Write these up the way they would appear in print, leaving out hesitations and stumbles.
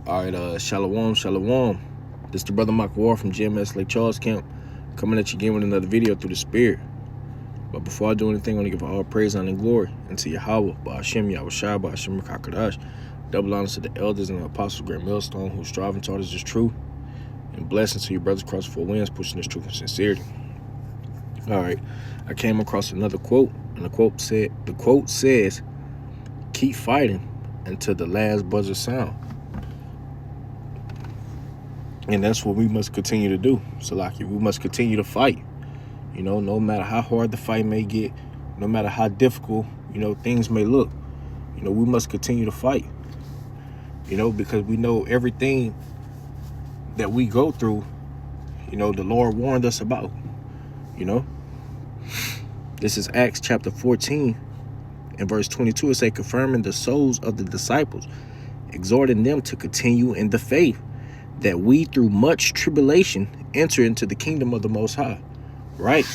All right, shalom, shalom. This is the brother Michael Ward from GMS Lake Charles Camp, coming at you again with another video through the Spirit. But before I do anything, I want to give all praise, honor, and glory unto Yahweh, Ba'ashem, Yahushua, Ba'ashem, Kakadash. Double honors to the elders and the apostles, Great Millstone, who strive and taught us this truth. And blessings to your brothers across the four winds, pushing this truth with sincerity. All right, I came across another quote, and the quote says, "Keep fighting until the last buzzer sound." And that's what we must continue to do, Salaki. We must continue to fight. No matter how hard the fight may get, no matter how difficult, things may look, we must continue to fight. Because we know everything that we go through, the Lord warned us about. This is Acts chapter 14 and verse 22. It says, confirming the souls of the disciples, exhorting them to continue in the faith, that we through much tribulation enter into the kingdom of the Most High. Right?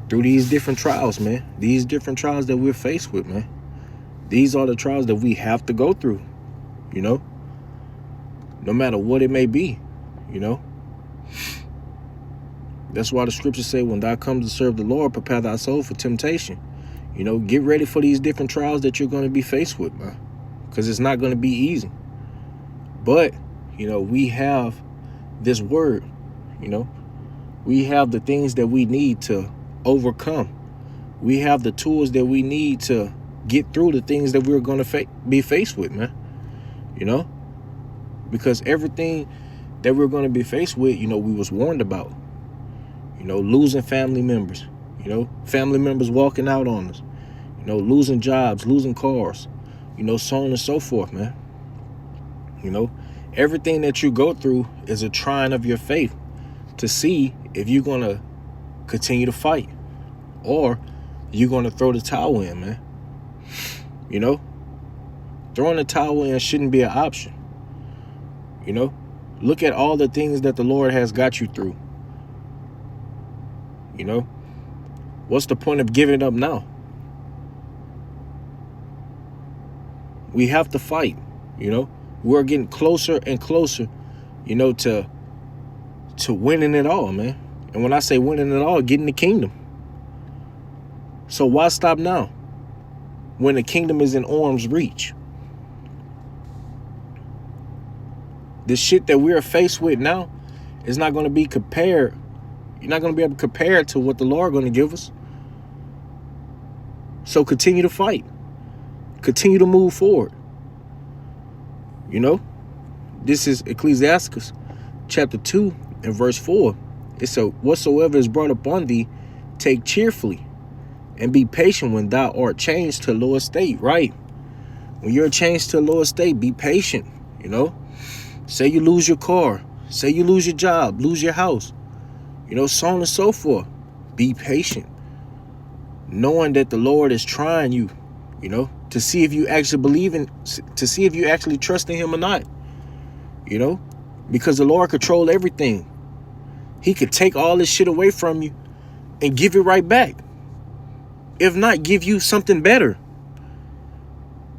Through these different trials, man. These different trials that we're faced with, man. These are the trials that we have to go through, no matter what it may be, That's why the scriptures say, when thou comes to serve the Lord, prepare thy soul for temptation. Get ready for these different trials that you're going to be faced with, man. Because it's not going to be easy. But we have this word, we have the things that we need to overcome. We have the tools that we need to get through the things that we're going to be faced with, man. Because everything that we're going to be faced with, we was warned about, losing family members, family members walking out on us, losing jobs, losing cars, so on and so forth, man. Everything that you go through is a trying of your faith to see if you're going to continue to fight or you're going to throw the towel in, man. Throwing the towel in shouldn't be an option. Look at all the things that the Lord has got you through. What's the point of giving up now? We have to fight, We're getting closer and closer, to winning it all, man. And when I say winning it all, getting the kingdom. So why stop now when the kingdom is in arm's reach? The shit that we're faced with now is not going to be compared. You're not going to be able to compare it to what the Lord going to give us. So continue to fight. Continue to move forward. This is Ecclesiastes chapter 2 and verse 4. It says, whatsoever is brought upon thee, take cheerfully, and be patient when thou art changed to a lower state. Right? When you're changed to a lower state, be patient. Say you lose your car. Say you lose your job, lose your house. So on and so forth. Be patient. Knowing that the Lord is trying you, to see if you actually believe in, to see if you actually trust in him or not. Because the Lord controls everything. He could take all this shit away from you and give it right back. If not, give you something better.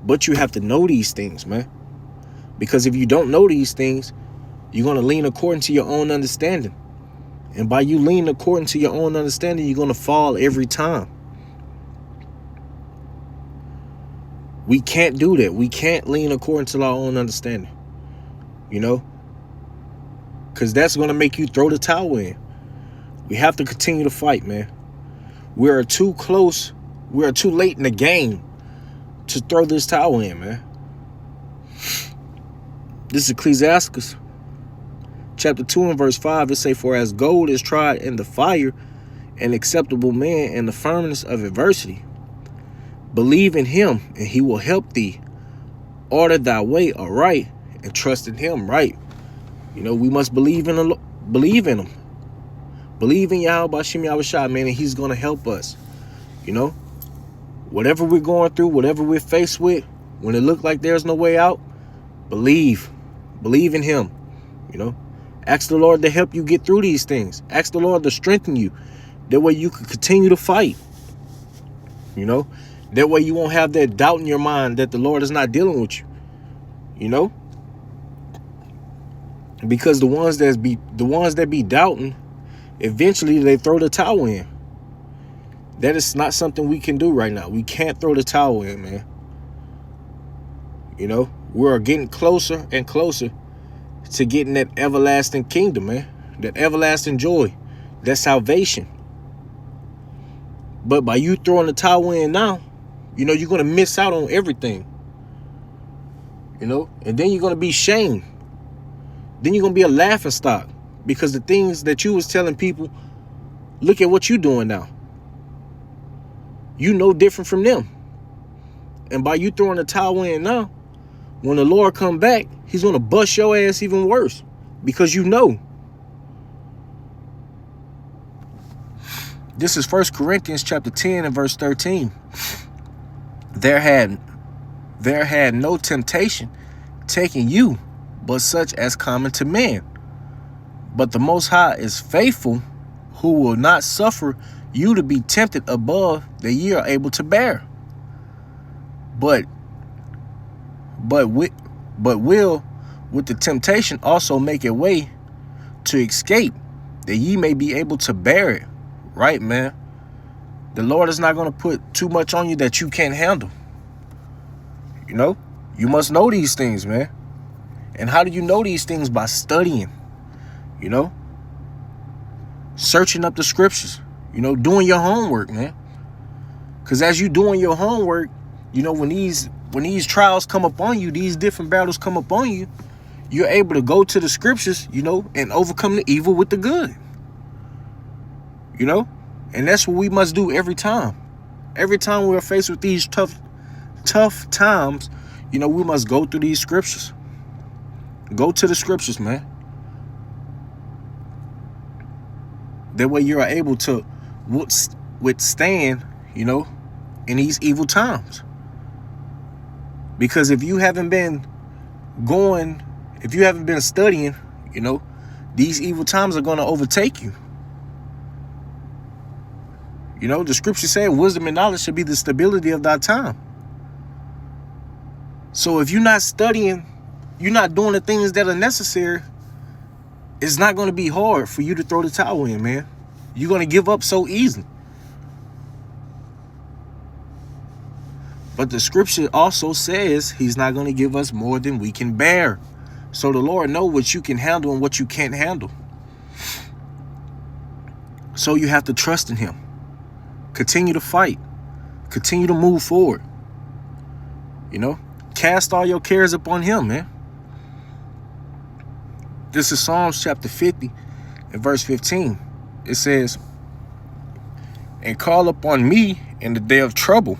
But you have to know these things, man. Because if you don't know these things, you're going to lean according to your own understanding. And by you leaning according to your own understanding, you're going to fall every time. We can't do that. We can't lean according to our own understanding. Because that's going to make you throw the towel in. We have to continue to fight, man. We are too close. We are too late in the game to throw this towel in, man. This is Ecclesiastes chapter 2 and verse 5. It say, for as gold is tried in the fire, an acceptable man in the firmness of adversity. Believe in him, and he will help thee. Order thy way aright, and trust in him. Right? We must believe in him. Believe in Yahweh Ba'ashem Yahushua, man, and he's going to help us. Whatever we're going through, whatever we're faced with, when it looks like there's no way out, believe in him. Ask the Lord to help you get through these things. Ask the Lord to strengthen you. That way you can continue to fight. That way you won't have that doubt in your mind that the Lord is not dealing with you. Because the ones that be doubting, eventually they throw the towel in. That is not something we can do right now. We can't throw the towel in, man. You know, we're getting closer and closer to getting that everlasting kingdom, man. That everlasting joy, that salvation. But by you throwing the towel in now, you know, you're going to miss out on everything. You know, and then you're going to be shamed. Then you're going to be a laughing stock because the things that you was telling people, look at what you're doing now. You know different from them. And by you throwing the towel in now, when the Lord come back, he's going to bust your ass even worse because you know. This is 1 Corinthians chapter 10 and verse 13. There had no temptation taking you, but such as common to man. But the Most High is faithful, who will not suffer you to be tempted above that ye are able to bear. But will with the temptation also make a way to escape, that ye may be able to bear it. Right, man? The Lord is not going to put too much on you that you can't handle. You know? You must know these things, man. And how do you know these things? By studying. You know? Searching up the scriptures. You know, doing your homework, man. Because as you doing your homework, you know, when these trials come upon you, these different battles come upon you, you're able to go to the scriptures, you know, and overcome the evil with the good. You know? And that's what we must do every time. Every time we're faced with these tough times, you know, we must go through these scriptures. Go to the scriptures, man. That way you're able to withstand, you know, in these evil times. Because if you haven't been studying, you know, these evil times are going to overtake you. You know, the scripture said wisdom and knowledge should be the stability of thy time. So if you're not studying, you're not doing the things that are necessary, it's not going to be hard for you to throw the towel in, man. You're going to give up so easily. But the scripture also says he's not going to give us more than we can bear. So the Lord knows what you can handle and what you can't handle. So you have to trust in him. Continue to fight. Continue to move forward. You know, cast all your cares upon him, man. This is Psalms chapter 50 and verse 15. It says, and call upon me in the day of trouble,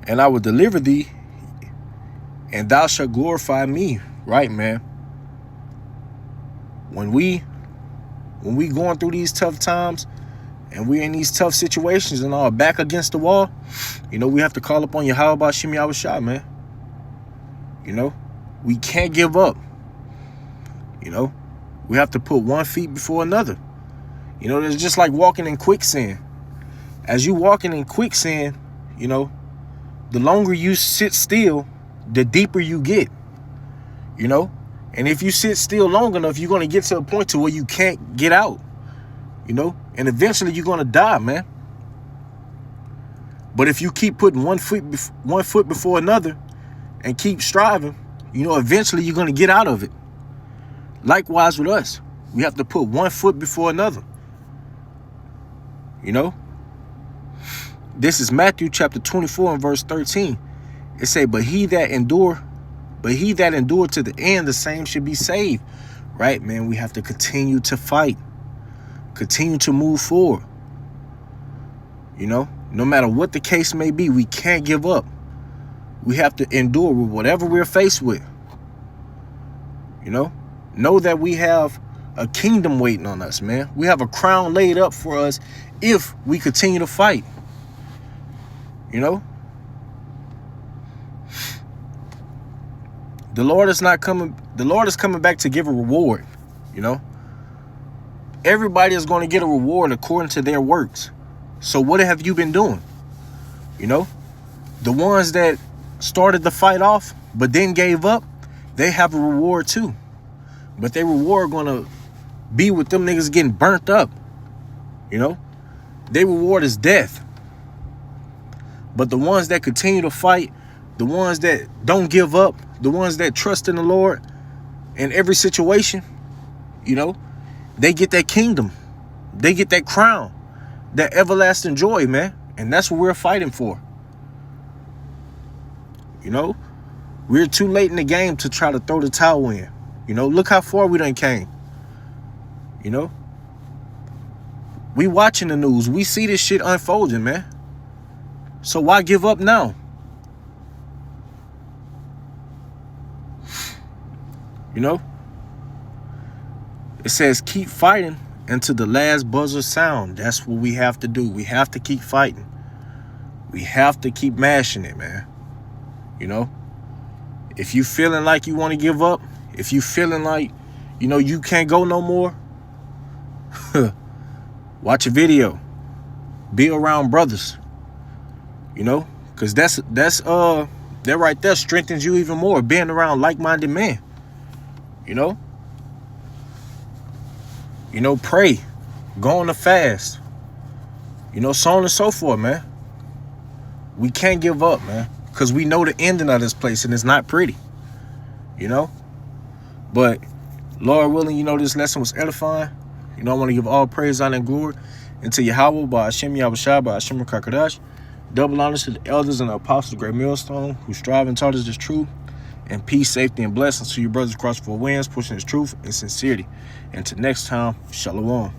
and I will deliver thee, and thou shalt glorify me. Right, man. When we going through these tough times, and we're in these tough situations and all back against the wall, you know, we have to call upon Yahweh Hashem Yahweh Shai, man. You know, we can't give up. You know, we have to put one foot before another. You know, it's just like walking in quicksand. As you walking in quicksand, you know, the longer you sit still, the deeper you get. You know, and if you sit still long enough, you're going to get to a point to where you can't get out. You know, and eventually you're going to die, man. But if you keep putting one foot before another and keep striving, you know, eventually you're going to get out of it. Likewise with us. We have to put one foot before another. You know, this is Matthew chapter 24 and verse 13. It say, but he that endure to the end, the same should be saved. Right, man? We have to continue to fight. Continue to move forward. You know, no matter what the case may be, we can't give up. We have to endure with whatever we're faced with. You know that we have a kingdom waiting on us, man. We have a crown laid up for us if we continue to fight. You know, the Lord is coming back to give a reward. You know, everybody is going to get a reward according to their works. So what have you been doing? You know, the ones that started the fight off but then gave up, they have a reward too. But their reward gonna be with them niggas getting burnt up. You know? Their reward is death. But the ones that continue to fight, the ones that don't give up, the ones that trust in the Lord in every situation, you know, they get that kingdom. They get that crown, that everlasting joy, man. And that's what we're fighting for. You know, we're too late in the game to try to throw the towel in. You know, look how far we done came. You know, we watching the news. We see this shit unfolding, man. So why give up now? You know, it says keep fighting until the last buzzer sound. That's what we have to do. We have to keep fighting. We have to keep mashing it, man. You know, if you feeling like you want to give up, if you feeling like, you know, you can't go no more, watch a video. Be around brothers. You know, because that right there strengthens you even more, being around like-minded men. You know, pray, go on a fast, you know, so on and so forth, man. We can't give up, man, because we know the ending of this place, and it's not pretty, you know. But Lord willing, you know, this lesson was edifying. You know, I want to give all praise, honor, and glory unto Yahweh by Hashem Yahushua by Hashem Kakadash. Double honors to the elders and the apostles of Great Millstone who strive and taught us this truth. And peace, safety, and blessings to your brothers across 4 winds, pushing this truth and sincerity. Until next time, shalom.